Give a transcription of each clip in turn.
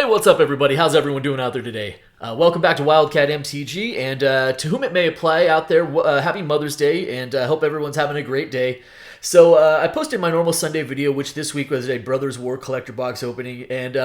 What's up, everybody? How's everyone doing out there today? Welcome back to Wildcat MTG, and to whom it may apply out there, happy Mother's Day, and I hope everyone's having a great day. So I posted my normal Sunday video, which this week was a Brothers War collector box opening, and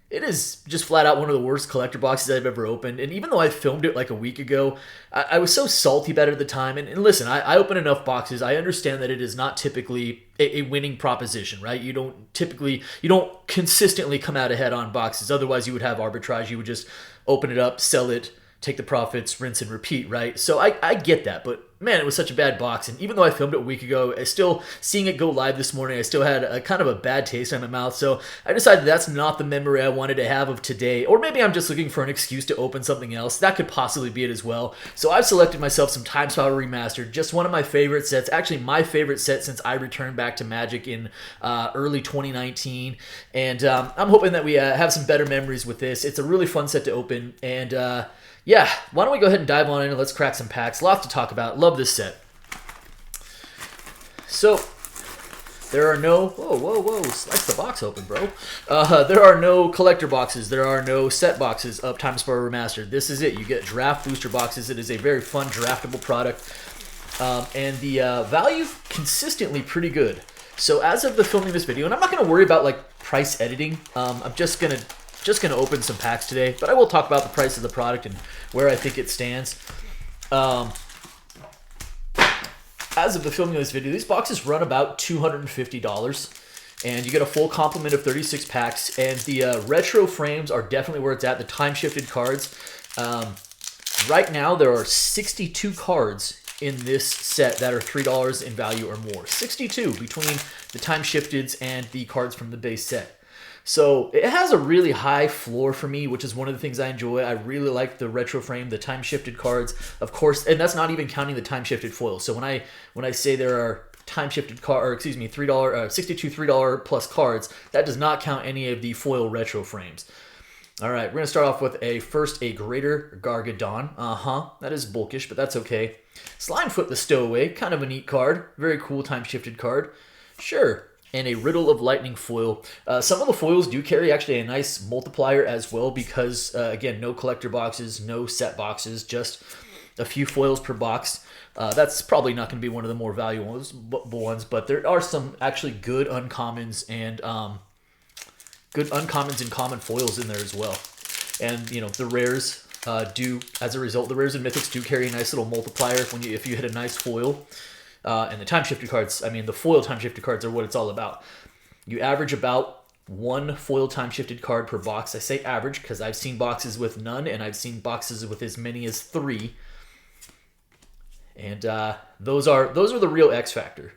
it is just flat out one of the worst collector boxes I've ever opened. And even though I filmed it like a week ago, I was so salty about it at the time. And listen, I open enough boxes. I understand that it is not typically a winning proposition, right? You don't consistently come out ahead on boxes. Otherwise, you would have arbitrage. You would just open it up, sell it, take the profits, rinse and repeat, right? So I get that, but man, it was such a bad box. And even though I filmed it a week ago, seeing it go live this morning, I still had a kind of a bad taste in my mouth. So I decided that's not the memory I wanted to have of today. Or maybe I'm just looking for an excuse to open something else. That could possibly be it as well. So I've selected myself some Time Spiral Remastered, just one of my favorite sets. Actually, my favorite set since I returned back to Magic in early 2019. And I'm hoping that we have some better memories with this. It's a really fun set to open. And yeah, why don't we go ahead and dive on in and let's crack some packs. Lots to talk about. Love this set. So, there are no... Whoa. Slice the box open, bro. There are no collector boxes. There are no set boxes of Time Spiral Remastered. This is it. You get draft booster boxes. It is a very fun, draftable product. And the value consistently pretty good. So, as of the filming of this video, and I'm not going to worry about like price editing. I'm just going to open some packs today, but I will talk about the price of the product and where I think it stands. As of the filming of this video, these boxes run about $250, and you get a full complement of 36 packs, and the retro frames are definitely where it's at, the time-shifted cards. Right now, there are 62 cards in this set that are $3 in value or more. 62 between the time-shifteds and the cards from the base set. So it has a really high floor for me, which is one of the things I enjoy. I really like the retro frame, the time-shifted cards, of course, and that's not even counting the time-shifted foils. So when I say there are time-shifted $3, 62 $3 plus cards, that does not count any of the foil retro frames. All right, we're gonna start off with first a Greater Gargadon. That is bulkish, but that's okay. Slimefoot the Stowaway, kind of a neat card, very cool time-shifted card. Sure. And a Riddle of Lightning foil. Some of the foils do carry actually a nice multiplier as well because, again, no collector boxes, no set boxes, just a few foils per box. That's probably not going to be one of the more valuable ones, but there are some actually good uncommons and common foils in there as well. And, you know, the rares as a result, the rares and mythics do carry a nice little multiplier if you hit a nice foil. And the time-shifted cards, I mean, the foil time-shifted cards are what it's all about. You average about one foil time-shifted card per box. I say average because I've seen boxes with none, and I've seen boxes with as many as 3. And those are the real X factor.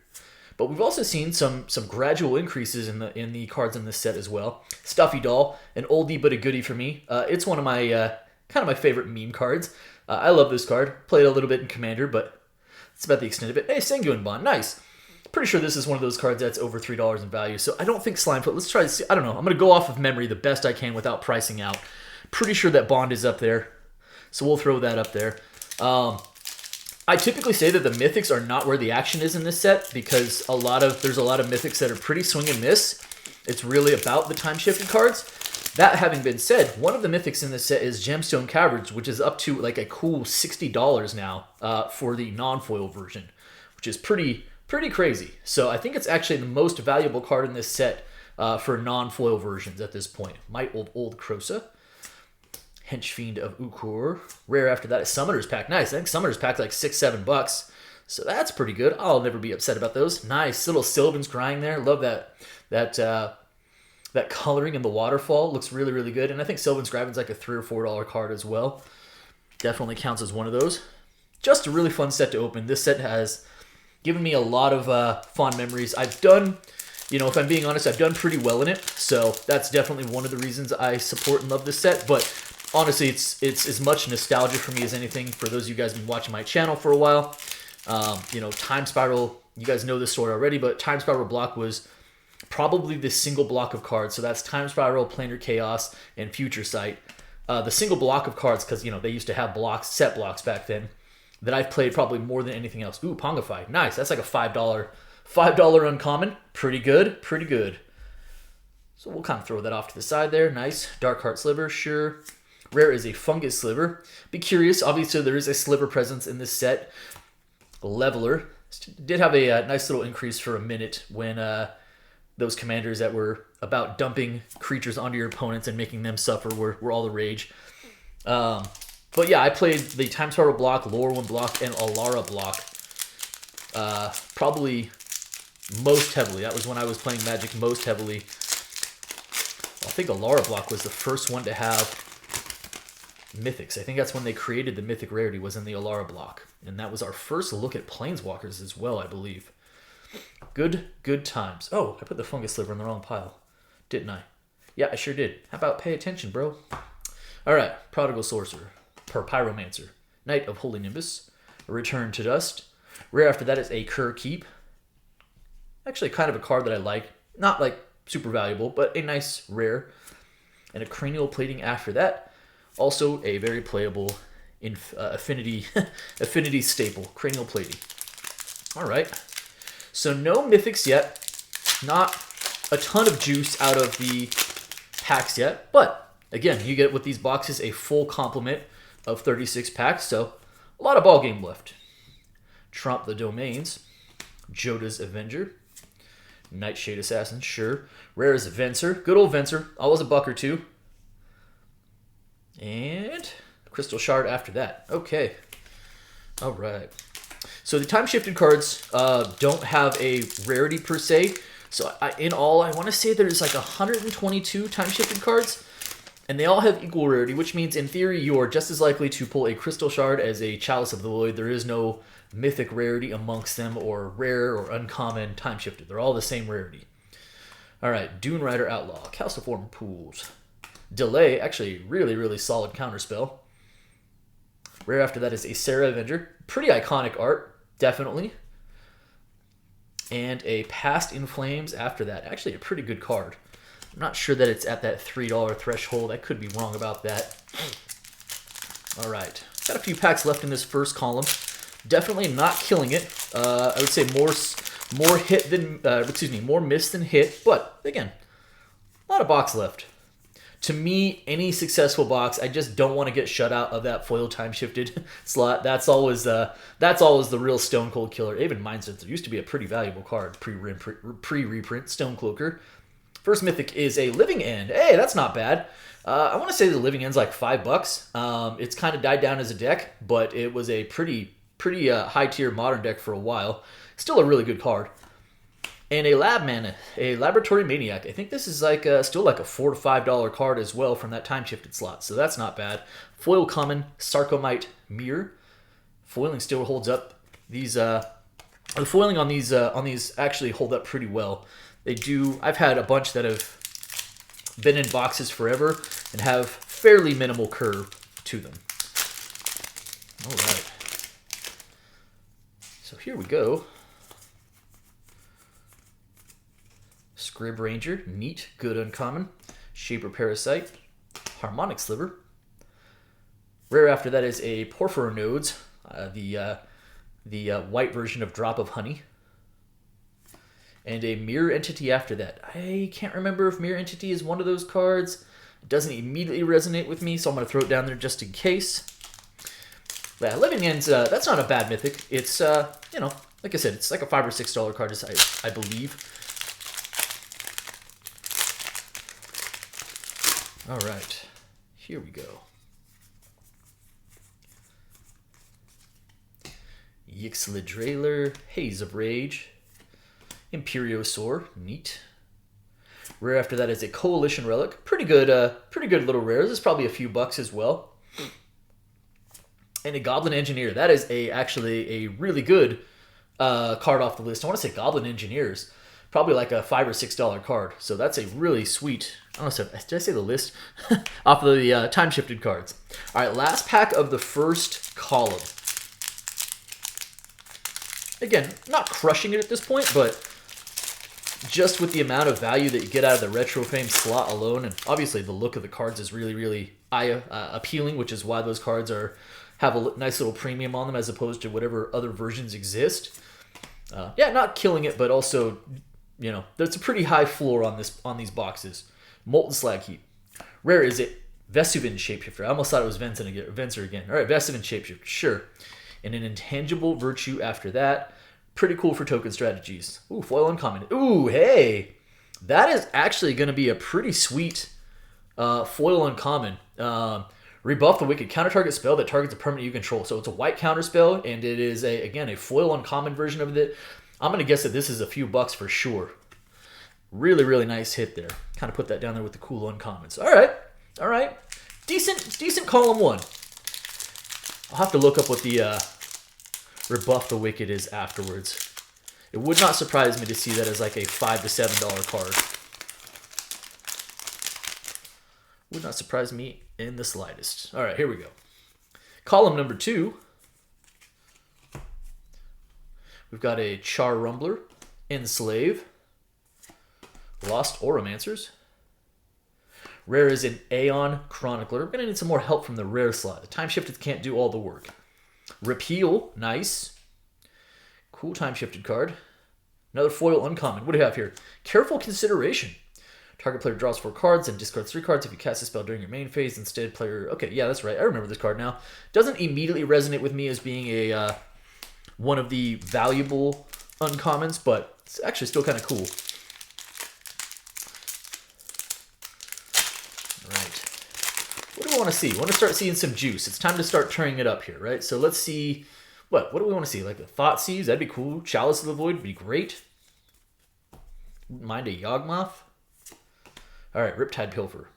But we've also seen some gradual increases in the cards in this set as well. Stuffy Doll, an oldie but a goodie for me. It's one of my kind of my favorite meme cards. I love this card. Played a little bit in Commander, but that's about the extent of it. Hey, Sanguine Bond, nice. Pretty sure this is one of those cards that's over $3 in value. So I don't think Slimefoot. Let's try to see. I don't know. I'm going to go off of memory the best I can without pricing out. Pretty sure that Bond is up there. So we'll throw that up there. I typically say that the mythics are not where the action is in this set because there's a lot of mythics that are pretty swing and miss. It's really about the time-shifted cards. That having been said, one of the mythics in this set is Gemstone Caverns, which is up to like a cool $60 now for the non-foil version, which is pretty crazy. So I think it's actually the most valuable card in this set for non-foil versions at this point. Might Old Krosa. Henchfiend of Ukor. Rare after that is Summoner's Pack. Nice. I think Summoner's Pack like $6-7. So that's pretty good. I'll never be upset about those. Nice. Little Sylvan's Crying there. Love that coloring in the waterfall looks really, really good. And I think Sylvan's Scriven's like a $3 or $4 card as well. Definitely counts as one of those. Just a really fun set to open. This set has given me a lot of fond memories. I've done, if I'm being honest, I've done pretty well in it. So that's definitely one of the reasons I support and love this set. But honestly, it's as much nostalgia for me as anything. For those of you guys who've been watching my channel for a while, Time Spiral, you guys know this story already, but Time Spiral block was probably the single block of cards. So that's Time Spiral, Planar Chaos, and Future Sight. The single block of cards, because they used to have set blocks back then, that I've played probably more than anything else. Ooh, Pongify. Nice. That's like a $5 uncommon. Pretty good. So we'll kind of throw that off to the side there. Nice. Dark Heart Sliver, sure. Rare is a Fungus Sliver. Be curious. Obviously, there is a Sliver presence in this set. Leveler. Did have a nice little increase for a minute when those commanders that were about dumping creatures onto your opponents and making them suffer were all the rage. But yeah, I played the Time Spiral block, Lorwyn block, and Alara block probably most heavily. That was when I was playing Magic most heavily. I think Alara block was the first one to have Mythics. I think that's when they created the Mythic rarity, was in the Alara block. And that was our first look at Planeswalkers as well, I believe. Good times. Oh, I put the Fungus Sliver in the wrong pile. Didn't I? Yeah, I sure did. How about pay attention, bro? Alright, Prodigal Sorcerer. Pyromancer. Knight of Holy Nimbus. Return to Dust. Rare after that is a Kerr Keep. Actually, kind of a card that I like. Not like super valuable, but a nice rare. And a Cranial Plating after that. Also a very playable affinity staple. Cranial Plating. Alright. So no Mythics yet. Not a ton of juice out of the packs yet. But, again, you get with these boxes a full complement of 36 packs. So, a lot of ball game left. Trump the Domains. Joda's Avenger. Nightshade Assassin, sure. Rare is Venser. Good old Venser. Always a buck or two. And Crystal Shard after that. Okay. All right. So the time-shifted cards don't have a rarity per se. So in all, I want to say there's like 122 time-shifted cards. And they all have equal rarity, which means in theory you are just as likely to pull a Crystal Shard as a Chalice of the Void. There is no mythic rarity amongst them, or rare or uncommon time-shifted. They're all the same rarity. All right, Dune Rider Outlaw, Calciform Pools. Delay, actually really, really solid counterspell. Rare after that is a Sarah Avenger. Pretty iconic art, definitely. And a Past in Flames after that. Actually a pretty good card. I'm not sure that it's at that $3 threshold. I could be wrong about that. All right, got a few packs left in this first column. Definitely not killing it. I would say more hit than more miss than hit. But again, a lot of box left. To me, any successful box, I just don't want to get shut out of that foil time shifted slot. That's always the real Stone Cold killer. Even Mindset used to be a pretty valuable card pre-reprint. Stone Cloaker. First mythic is a Living End. Hey, that's not bad. I want to say the Living End's like $5. It's kind of died down as a deck, but it was a pretty high tier modern deck for a while. Still a really good card. And a Laboratory Maniac. I think this is like still like a $4 to $5 card as well from that time shifted slot, so that's not bad. Foil common Sarcomite Mirror. Foiling still holds up. The foiling on these actually hold up pretty well. They do. I've had a bunch that have been in boxes forever and have fairly minimal curve to them. All right. So here we go. Scrib Ranger, neat, good uncommon. Shaper Parasite, Harmonic Sliver. Rare after that is a Porphyro Nodes, the white version of Drop of Honey. And a Mirror Entity after that. I can't remember if Mirror Entity is one of those cards. It doesn't immediately resonate with me, so I'm going to throw it down there just in case. Yeah, Living Ends, that's not a bad mythic. It's, like I said, it's like a $5 or $6 card, I believe. All right, here we go. Yixlidrailer, Haze of Rage, Imperiosaur, neat. Rare after that is a Coalition Relic, pretty good little rare. This is probably a few bucks as well. And a Goblin Engineer. That is actually a really good card off the list. I want to say Goblin Engineers, probably like a $5 or $6 card. So that's a really sweet. I don't know. Did I say the list off of the time shifted cards? All right, last pack of the first column. Again, not crushing it at this point, but just with the amount of value that you get out of the Retro Fame slot alone, and obviously the look of the cards is really, really appealing, which is why those cards have a nice little premium on them as opposed to whatever other versions exist. Yeah, not killing it, but also you know, there's a pretty high floor on these boxes. Molten Slag Heap. Rare is it Vesuvian Shapeshifter. I almost thought it was Venser again. All right, Vesuvian Shapeshifter, sure. And an Intangible Virtue after that. Pretty cool for token strategies. Ooh, foil uncommon. Ooh, hey. That is actually going to be a pretty sweet foil uncommon. Rebuff the Wicked. Counter target spell that targets a permanent you control. So it's a white counter spell, and it is, again, a foil uncommon version of it. I'm going to guess that this is a few bucks for sure. Really, really nice hit there. Kind of put that down there with the cool uncommons. All right. All right. Decent column 1. I'll have to look up what the Rebuff the Wicked is afterwards. It would not surprise me to see that as like a $5 to $7 card. Would not surprise me in the slightest. All right, here we go. Column number 2. We've got a Char Rumbler, Enslave, Lost Oromancers. Rare is an Aeon Chronicler. We're going to need some more help from the rare slot. The Time Shifted can't do all the work. Repeal, nice. Cool Time Shifted card. Another foil uncommon. What do you have here? Careful Consideration. Target player draws 4 cards and discards 3 cards if you cast a spell during your main phase. Instead, player... Okay, yeah, that's right. I remember this card now. Doesn't immediately resonate with me as being a one of the valuable uncommons, but it's actually still kind of cool. What do we want to see? We want to start seeing some juice. It's time to start turning it up here, right? So let's see. What do we want to see? Like the Thoughtseize, that'd be cool. Chalice of the Void would be great. Wouldn't mind a Yawgmoth. All right, Riptide Pilfer.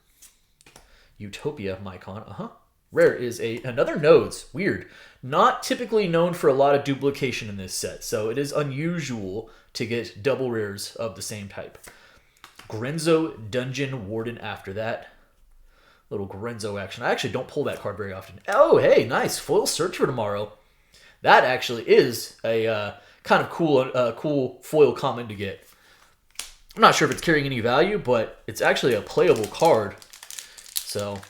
Utopia Mycon. Rare is another Nodes. Weird. Not typically known for a lot of duplication in this set, so it is unusual to get double rares of the same type. Grenzo Dungeon Warden after that. Little Grenzo action. I actually don't pull that card very often. Oh, hey, nice. Foil Search for Tomorrow. That actually is a kind of cool foil common to get. I'm not sure if it's carrying any value, but it's actually a playable card. So,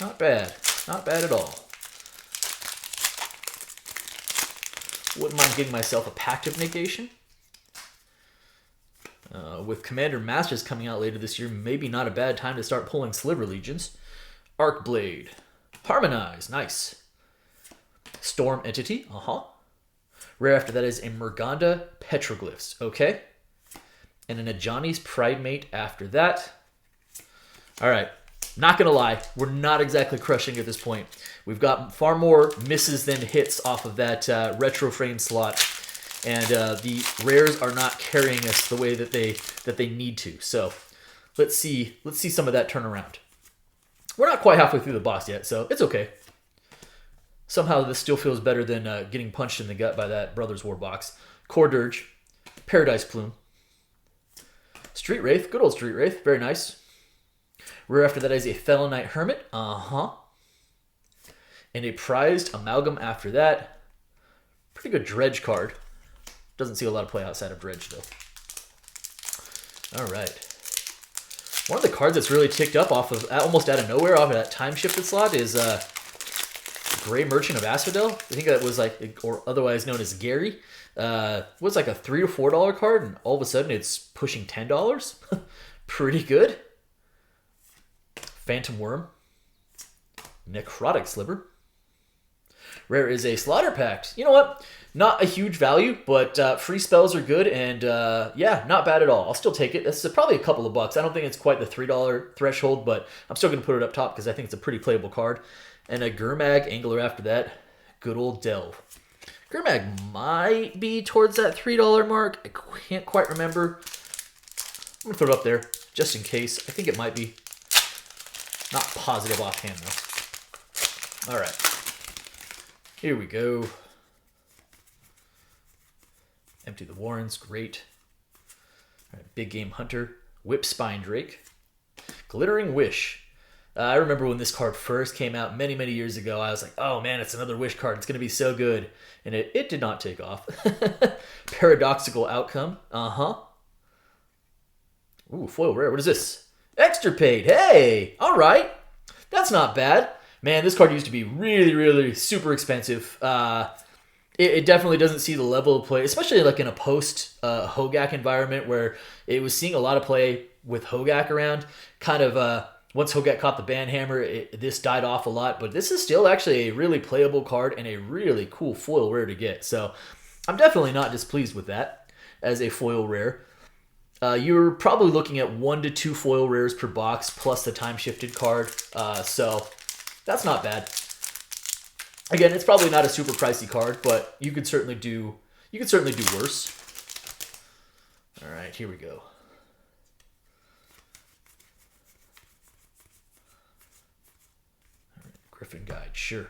not bad. Not bad at all. Wouldn't mind getting myself a Pact of Negation. With Commander Masters coming out later this year, maybe not a bad time to start pulling Sliver Legions. Arcblade. Harmonize. Nice. Storm Entity. Rare after that is a Murganda Petroglyphs. Okay. And an Ajani's Pridemate after that. All right. Not going to lie. We're not exactly crushing at this point. We've got far more misses than hits off of that retro frame slot. And the rares are not carrying us the way that they need to. So let's see some of that turn around. We're not quite halfway through the box yet, so it's okay. Somehow this still feels better than getting punched in the gut by that Brothers War box. Core Dirge, Paradise Plume, Street Wraith, good old Street Wraith, very nice. Rare after that is a Felonite Hermit, and a Prized Amalgam after that. Pretty good Dredge card. Doesn't see a lot of play outside of Dredge, though. All right. One of the cards that's really ticked up off of, almost out of nowhere, off of that Time Shifted slot is Gray Merchant of Asphodel. I think that was like, or otherwise known as Gary. Was like a $3 to $4 card, and all of a sudden it's pushing $10. Pretty good. Phantom Worm. Necrotic Sliver. Rare is a Slaughter Pact. You know what? Not a huge value, but free spells are good, and yeah, not bad at all. I'll still take it. This is probably a couple of bucks. I don't think it's quite the $3 threshold, but I'm still going to put it up top because I think it's a pretty playable card. And a Gurmag Angler after that. Good old Delve. Gurmag might be towards that $3 mark. I can't quite remember. I'm going to throw it up there just in case. I think it might be. Not positive offhand, though. All right. Here we go. Empty the Warrens, great. All right, Big Game Hunter, Whip Spine Drake, Glittering Wish. I remember when this card first came out many, many years ago, I was like, oh man, it's another Wish card. It's going to be so good. And it did not take off. Paradoxical Outcome. Ooh, foil rare. What is this? Extirpate. Hey, all right. That's not bad. Man, this card used to be really, really super expensive. it definitely doesn't see the level of play, especially like in a post Hogak environment where it was seeing a lot of play with Hogak around. Kind of once Hogak caught the ban hammer, this died off a lot. But this is still actually a really playable card and a really cool foil rare to get. So I'm definitely not displeased with that as a foil rare. You're probably looking at 1 to 2 foil rares per box plus the time shifted card. So that's not bad. Again, it's probably not a super pricey card, but you could certainly do worse. All right, here we go. All right, Griffin Guide, sure.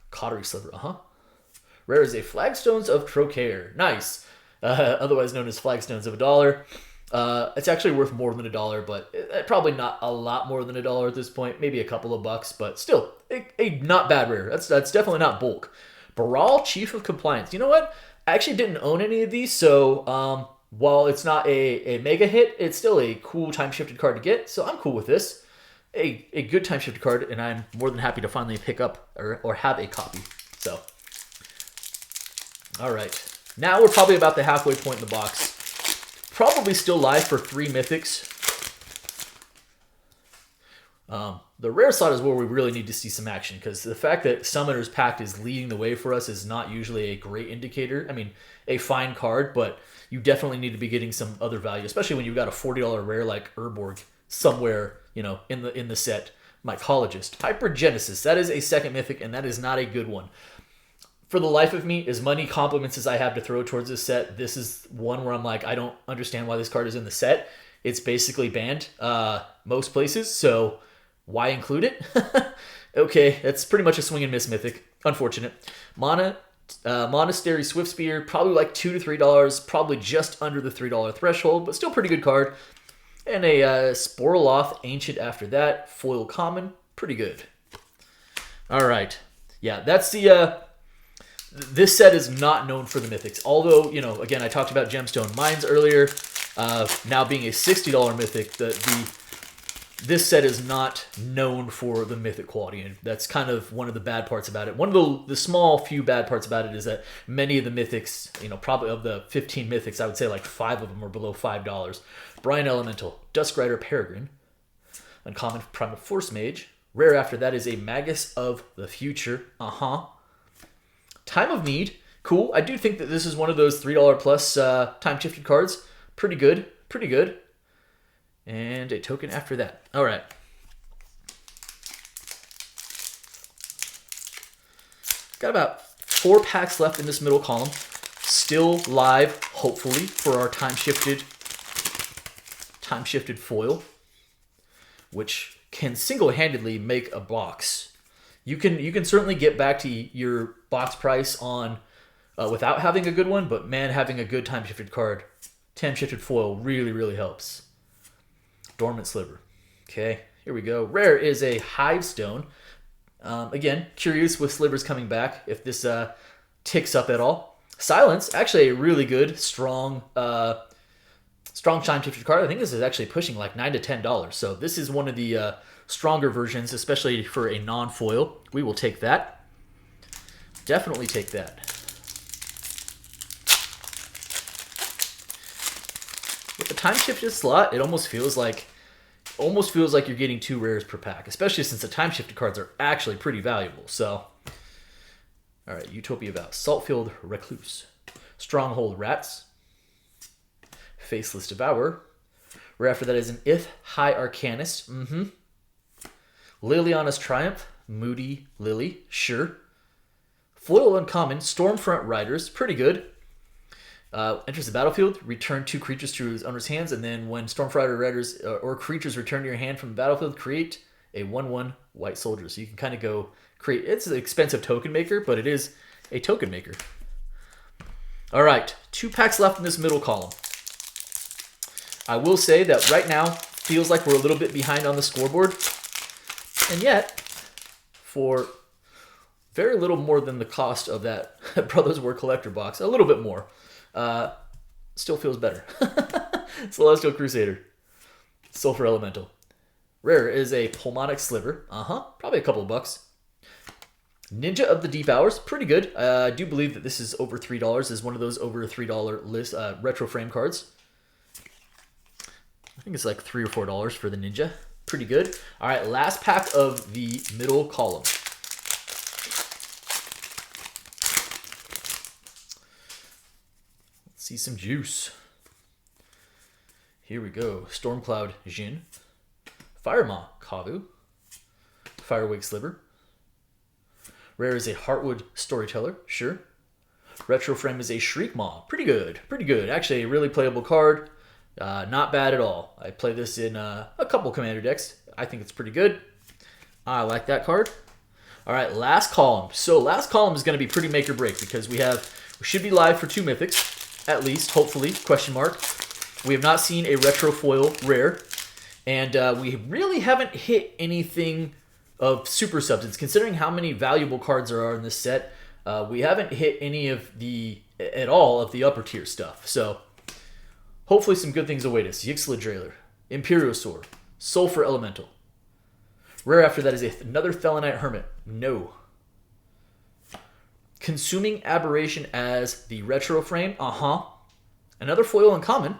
Cottery Sliver, Rare is a Flagstones of Trocaire. Nice. Otherwise known as Flagstones of $1. It's actually worth more than $1, but probably not a lot more than $1 at this point. Maybe a couple of bucks, but still a not bad rare. That's definitely not bulk. Baral, Chief of Compliance. You know what? I actually didn't own any of these, so while it's not a mega hit, it's still a cool time shifted card to get. So I'm cool with this. A good time shifted card, and I'm more than happy to finally pick up or have a copy. So, all right. Now we're probably about the halfway point in the box. Probably still live for 3 mythics. The rare slot is where we really need to see some action, because the fact that Summoner's Pact is leading the way for us is not usually a great indicator. I mean, a fine card, but you definitely need to be getting some other value, especially when you've got a $40 rare like Urborg somewhere, in the set. Mycologist. Hypergenesis. That is a second mythic, and that is not a good one. For the life of me, as many compliments as I have to throw towards this set, this is one where I'm like, I don't understand why this card is in the set. It's basically banned most places, so why include it? Okay, that's pretty much a swing and miss mythic. Unfortunate. Monastery Swiftspear, probably like $2 to $3, probably just under the $3 threshold, but still pretty good card. And a Sporoloth Ancient after that, foil common, pretty good. All right, yeah, that's the. This set is not known for the mythics. Although, again, I talked about Gemstone Mines earlier. Now being a $60 mythic, this set is not known for the mythic quality. And that's kind of one of the bad parts about it. One of the small few bad parts about it is that many of the mythics, probably of the 15 mythics, I would say like 5 of them are below $5. Brine Elemental, Duskrider Peregrine, Uncommon Primal Force Mage. Rare after that is a Magus of the Future. Time of Need, cool. I do think that this is one of those $3 plus time-shifted cards. Pretty good, pretty good. And a token after that. All right. Got about 4 packs left in this middle column. Still live, hopefully, for our time-shifted foil, which can single-handedly make a box. You can certainly get back to your box price on without having a good one, but man, having a good time shifted card, time shifted foil really, really helps. Dormant Sliver. Okay, here we go. Rare is a Hivestone. Again, curious with slivers coming back if this ticks up at all. Silence, actually a really good, strong time shifted card. I think this is actually pushing like $9 to $10. So this is one of the stronger versions, especially for a non-foil. We will take that. Definitely take that. With the time shifted slot, it almost feels like you're getting 2 rares per pack, especially since the time shifted cards are actually pretty valuable. So, all right, Utopia Vow, Saltfield Recluse, Stronghold Rats, Faceless Devourer. Rare after that is an Ith High Arcanist. Liliana's Triumph, Moody Lily, sure. Foil Uncommon, Stormfront Riders, pretty good. Enters the battlefield, return 2 creatures to his owner's hands, and then when Stormfront Riders or creatures return to your hand from the battlefield, create a 1/1 white soldier. So you can kind of go create. It's an expensive token maker, but it is a token maker. All right, 2 packs left in this middle column. I will say that right now feels like we're a little bit behind on the scoreboard. And yet, for very little more than the cost of that Brothers War Collector box, a little bit more, still feels better. Celestial Crusader, Sulfur Elemental. Rare is a Pulmonic Sliver. Probably a couple of bucks. Ninja of the Deep Hours, pretty good. I do believe that this is over $3. Is one of those over $3 list retro frame cards. I think it's like $3 or $4 for the Ninja. Pretty good. All right, last pack of the middle column. Let's see some juice. Here we go. Stormcloud Jin. Firemaw Kavu. Firewake Sliver. Rare is a Heartwood Storyteller, sure. Retro Frame is a Shriekmaw. Pretty good, pretty good. Actually, a really playable card. Not bad at all. I play this in a couple Commander decks. I think it's pretty good. I like that card. All right, last column. So last column is going to be pretty make or break because we should be live for 2 mythics, at least, hopefully, question mark. We have not seen a retro foil rare, and we really haven't hit anything of super substance. Considering how many valuable cards there are in this set, we haven't hit any of at all of the upper tier stuff. So hopefully some good things await us. Yixla Drailer, Imperiosaur, Sulfur Elemental. Rare after that is another Thelonite Hermit. No. Consuming Aberration as the retro frame. Another foil uncommon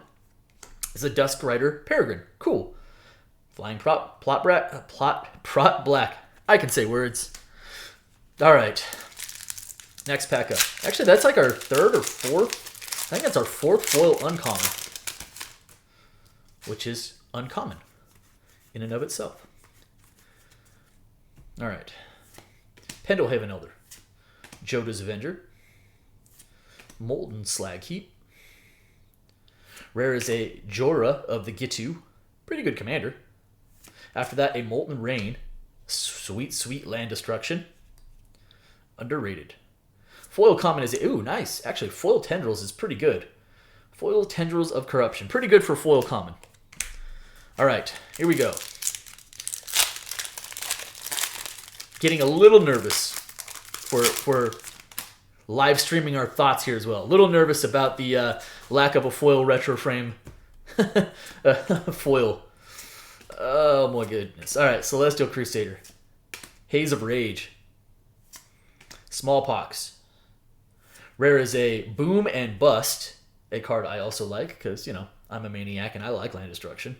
is a Dusk Rider Peregrine. Cool. Flying Prot Black. I can say words. All right. Next pack up. Actually, that's like our 3rd or 4th. I think that's our 4th foil uncommon, which is uncommon in and of itself. All right. Pendelhaven Elder. Joda's Avenger. Molten Slag Heap. Rare is a Jorah of the Gitu. Pretty good commander. After that, a Molten Rain. Sweet, sweet land destruction. Underrated. Foil common is ooh, nice. Actually, foil tendrils is pretty good. Foil tendrils of corruption. Pretty good for foil common. All right, here we go. Getting a little nervous for live streaming our thoughts here as well. A little nervous about the lack of a foil retro frame foil. Oh my goodness. All right, Celestial Crusader. Haze of Rage. Smallpox. Rare is a Boom and Bust, a card I also like because, you know, I'm a maniac and I like land destruction.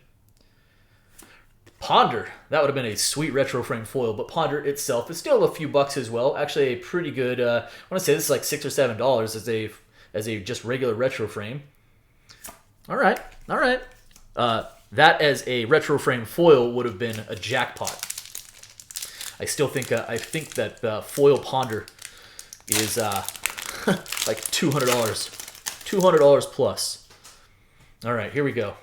Ponder. That would have been a sweet retro frame foil, but Ponder itself is still a few bucks as well. Actually, a pretty good, I want to say this is like $6 or $7 as a just regular retro frame. All right. All right. That as a retro frame foil would have been a jackpot. I still think that foil Ponder is like $200, $200 plus. All right, here we go.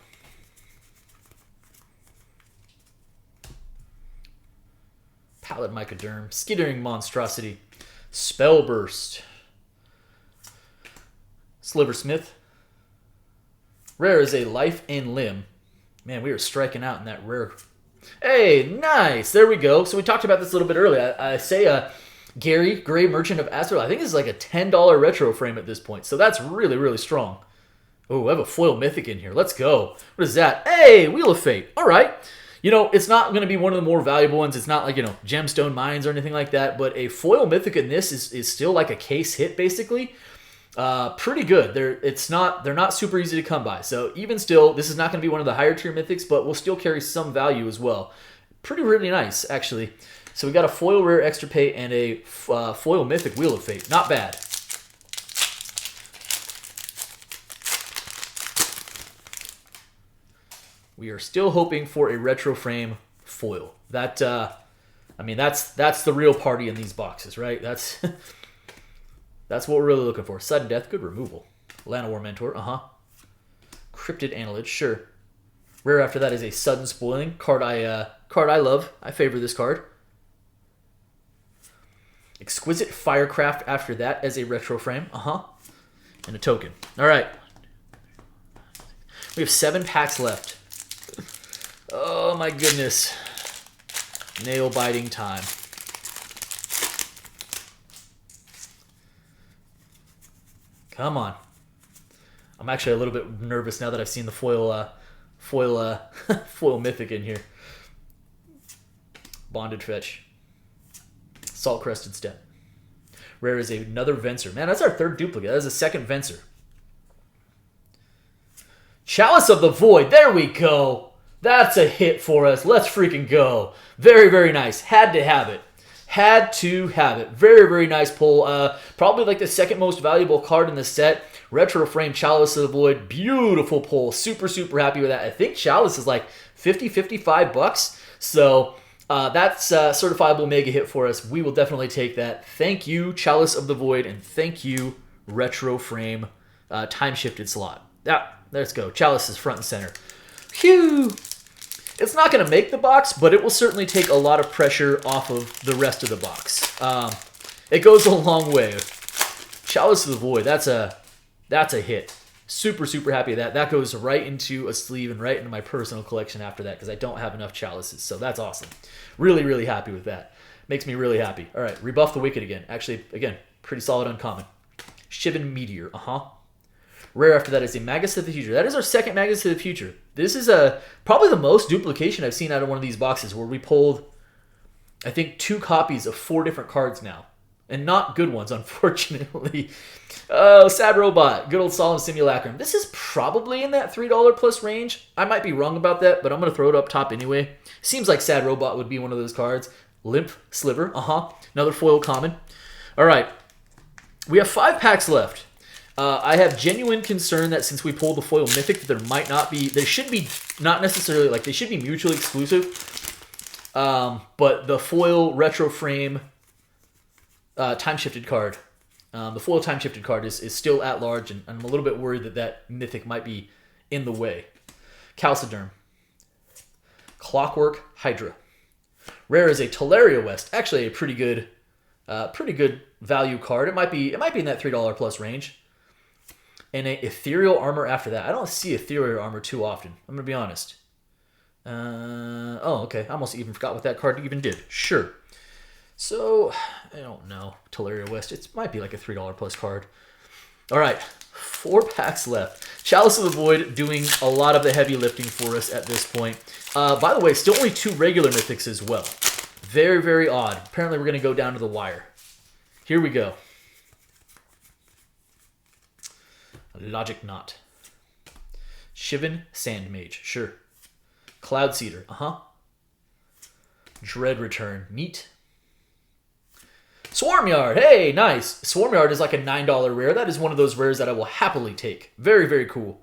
Pallid Mycoderm, Skittering Monstrosity, Spellburst, Sliversmith. Rare is a Life and Limb. Man, we are striking out in that rare. Hey, nice. There we go. So we talked about this a little bit earlier. I say Gary, Gray Merchant of Azeroth. I think this is like a $10 retro frame at this point. So that's really, really strong. Oh, I have a foil mythic in here. Let's go. What is that? Hey, Wheel of Fate. All right. You know, it's not going to be one of the more valuable ones. It's not like, you know, Gemstone Mines or anything like that. But a foil mythic in this is still like a case hit, basically. Pretty good. They're not super easy to come by. So even still, this is not going to be one of the higher tier mythics, but will still carry some value as well. Pretty really nice, actually. So we got a foil rare extra pay and a foil mythic Wheel of Fate. Not bad. We are still hoping for a retro frame foil. That I mean, that's the real party in these boxes, right? That's what we're really looking for. Sudden Death, good removal. Llanowar Mentor, Cryptid Annelid, sure. Rare after that is a Sudden Spoiling. Card I love. I favor this card. Exquisite Firecraft after that as a retro frame. And a token. All right. We have 7 packs left. Oh my goodness. Nail biting time. Come on. I'm actually a little bit nervous now that I've seen the foil mythic in here. Bonded Fetch. Salt Crested Step. Rare is another Venser. Man, that's our third duplicate. That is a second Venser. Chalice of the Void. There we go. That's a hit for us. Let's freaking go. Very, very nice. Had to have it. Had to have it. Very, very nice pull. Probably like the second most valuable card in the set. Retro Frame Chalice of the Void. Beautiful pull. Super, super happy with that. I think Chalice is like 50, 55 bucks. So that's a certifiable mega hit for us. We will definitely take that. Thank you, Chalice of the Void, and thank you, Retro Frame Time Shifted Slot. Let's go. Chalice is front and center. Phew! It's not going to make the box, but it will certainly take a lot of pressure off of the rest of the box. It goes a long way. Chalice of the Void, that's a hit. Super, super happy with that. That goes right into a sleeve and right into my personal collection after that because I don't have enough chalices. So that's awesome. Really, really happy with that. Makes me really happy. All right, Rebuff the Wicked again. Actually, again, pretty solid uncommon. Shivan Meteor, Rare after that is a Magus of the Future. That is our second Magus of the Future. This is probably the most duplication I've seen out of one of these boxes where we pulled, I think, 2 copies of 4 different cards now. And not good ones, unfortunately. Oh, Sad Robot. Good old Solemn Simulacrum. This is probably in that $3 plus range. I might be wrong about that, but I'm going to throw it up top anyway. Seems like Sad Robot would be one of those cards. Limp Sliver. Another foil common. All right. We have 5 packs left. I have genuine concern that since we pulled the foil mythic, that there might not be, there should be, not necessarily, like they should be mutually exclusive, but the foil retro frame time shifted card, the foil time shifted card is still at large, and I'm a little bit worried that that mythic might be in the way. Calciderm. Clockwork Hydra. Rare is a Teleria West, actually a pretty good value card. It might be in that $3 plus range. And a Ethereal Armor after that. I don't see Ethereal Armor too often. I'm going to be honest. Oh, okay. I almost even forgot what that card even did. Sure. So, I don't know. Teleria West. It might be like a $3 plus card. All right. 4 packs left. Chalice of the Void doing a lot of the heavy lifting for us at this point. By the way, still only 2 regular mythics as well. Very, very odd. Apparently, we're going to go down to the wire. Here we go. Logic Knot. Shivan Sandmage. Sure. Cloud Seeder. Dread Return. Neat. Swarmyard. Hey, nice. Swarmyard is like a $9 rare. That is one of those rares that I will happily take. Very, very cool.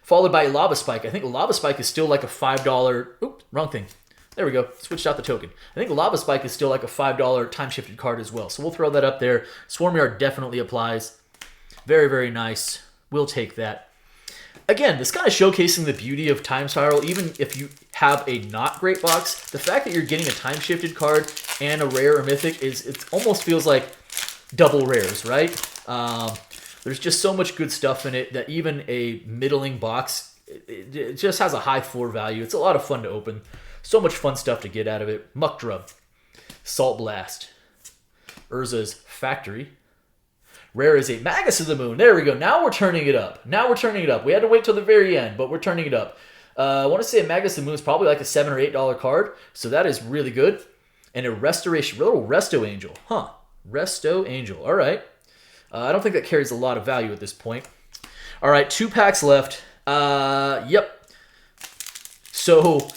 Followed by Lava Spike. I think Lava Spike is still like a $5... Oops, wrong thing. There we go. Switched out the token. I think Lava Spike is still like a $5 time-shifted card as well. So we'll throw that up there. Swarmyard definitely applies. Very, very nice. We'll take that. Again, this kind of showcasing the beauty of Time Spiral. Even if you have a not great box, the fact that you're getting a time-shifted card and a rare or mythic it almost feels like double rares, right? There's just so much good stuff in it that even a middling box, it just has a high floor value. It's a lot of fun to open. So much fun stuff to get out of it. Muck Drub. Salt Blast. Urza's Factory. Rare is a Magus of the Moon. There we go. Now we're turning it up. We had to wait till the very end, but we're turning it up. I want to say a Magus of the Moon is probably like a $7 or $8 card, so that is really good. And a Restoration, little Resto Angel. Resto Angel. All right. I don't think that carries a lot of value at this point. All right, 2 packs left. Yep. So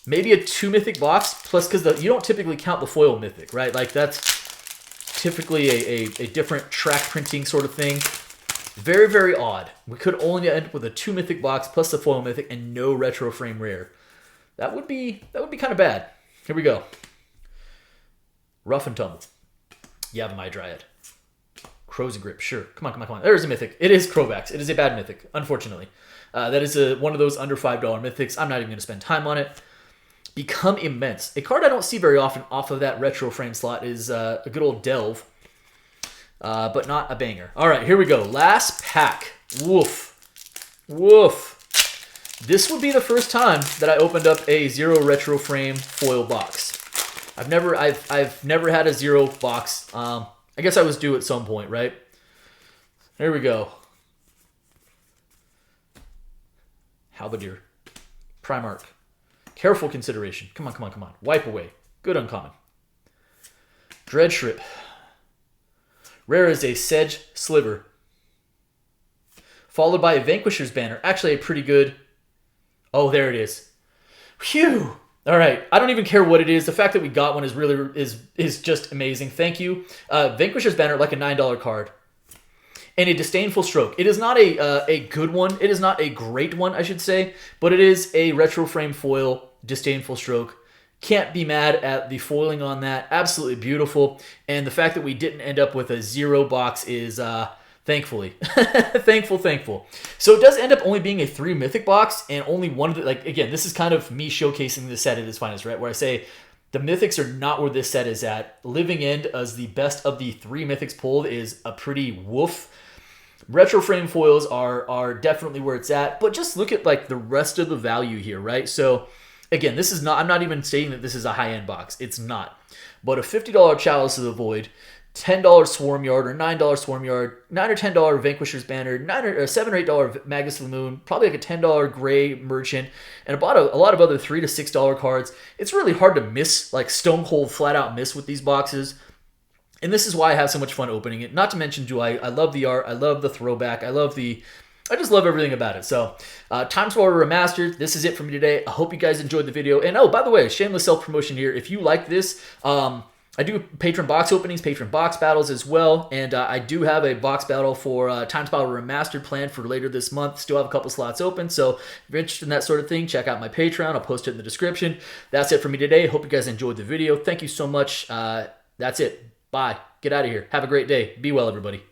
maybe a 2 mythic box, plus because you don't typically count the foil mythic, right? Like that's typically a different track printing sort of thing. Very, very odd. We could only end up with a 2 mythic box plus the foil mythic and no retro frame rare. That would be kind of bad. Here we go. Rough and Tumble. Yavimai Dryad. Crow's Grip. Sure. Come on. There's a mythic. It is Crovax. It is a bad mythic, unfortunately. That is one of those under $5 mythics. I'm not even going to spend time on it. Become Immense. A card I don't see very often off of that retro frame slot is a good old Delve, but not a banger. All right, here we go. Last pack. Woof. This would be the first time that I opened up a 0 retro frame foil box. I've never had a 0 box. I guess I was due at some point, right? Here we go. Halberdier. Primarch. Careful Consideration. Come on. Wipe Away. Good uncommon. Dreadstrip. Rare is a Sedge Sliver. Followed by a Vanquisher's Banner. Actually, a pretty good... Oh, there it is. Phew! All right. I don't even care what it is. The fact that we got one is really is just amazing. Thank you. Vanquisher's Banner, like a $9 card. And a Disdainful Stroke. It is not a good one. It is not a great one, I should say. But it is a retro frame foil Disdainful Stroke. Can't be mad at the foiling on that. Absolutely beautiful. And the fact that we didn't end up with a 0 box is... thankfully. Thankful. So it does end up only being a 3 mythic box, and only one of the, like, again, this is kind of me showcasing the set at its finest, right? Where I say the mythics are not where this set is at. Living End as the best of the 3 mythics pulled is a pretty woof. Retro frame foils are definitely where it's at, but just look at like the rest of the value here, right? So again, this is not, I'm not even stating that this is a high-end box. It's not. But a $50 Chalice of the Void, $10 Swarm Yard or $9 Swarm Yard, $9 or $10 Vanquisher's Banner, $7 or $8 Magus of the Moon, probably like a $10 Gray Merchant, and a lot of other $3 to $6 cards. It's really hard to miss, like stone cold flat out miss with these boxes. And this is why I have so much fun opening it. Not to mention, I love the art, I love the throwback, I just love everything about it. So, Time Spiral Remastered, this is it for me today. I hope you guys enjoyed the video. And oh, by the way, shameless self-promotion here. If you like this, I do patron box openings, patron box battles as well, and I do have a box battle for Time Spiral Remastered planned for later this month. Still have a couple slots open, so if you're interested in that sort of thing, check out my Patreon. I'll post it in the description. That's it for me today. Hope you guys enjoyed the video. Thank you so much. That's it. Bye. Get out of here. Have a great day. Be well, everybody.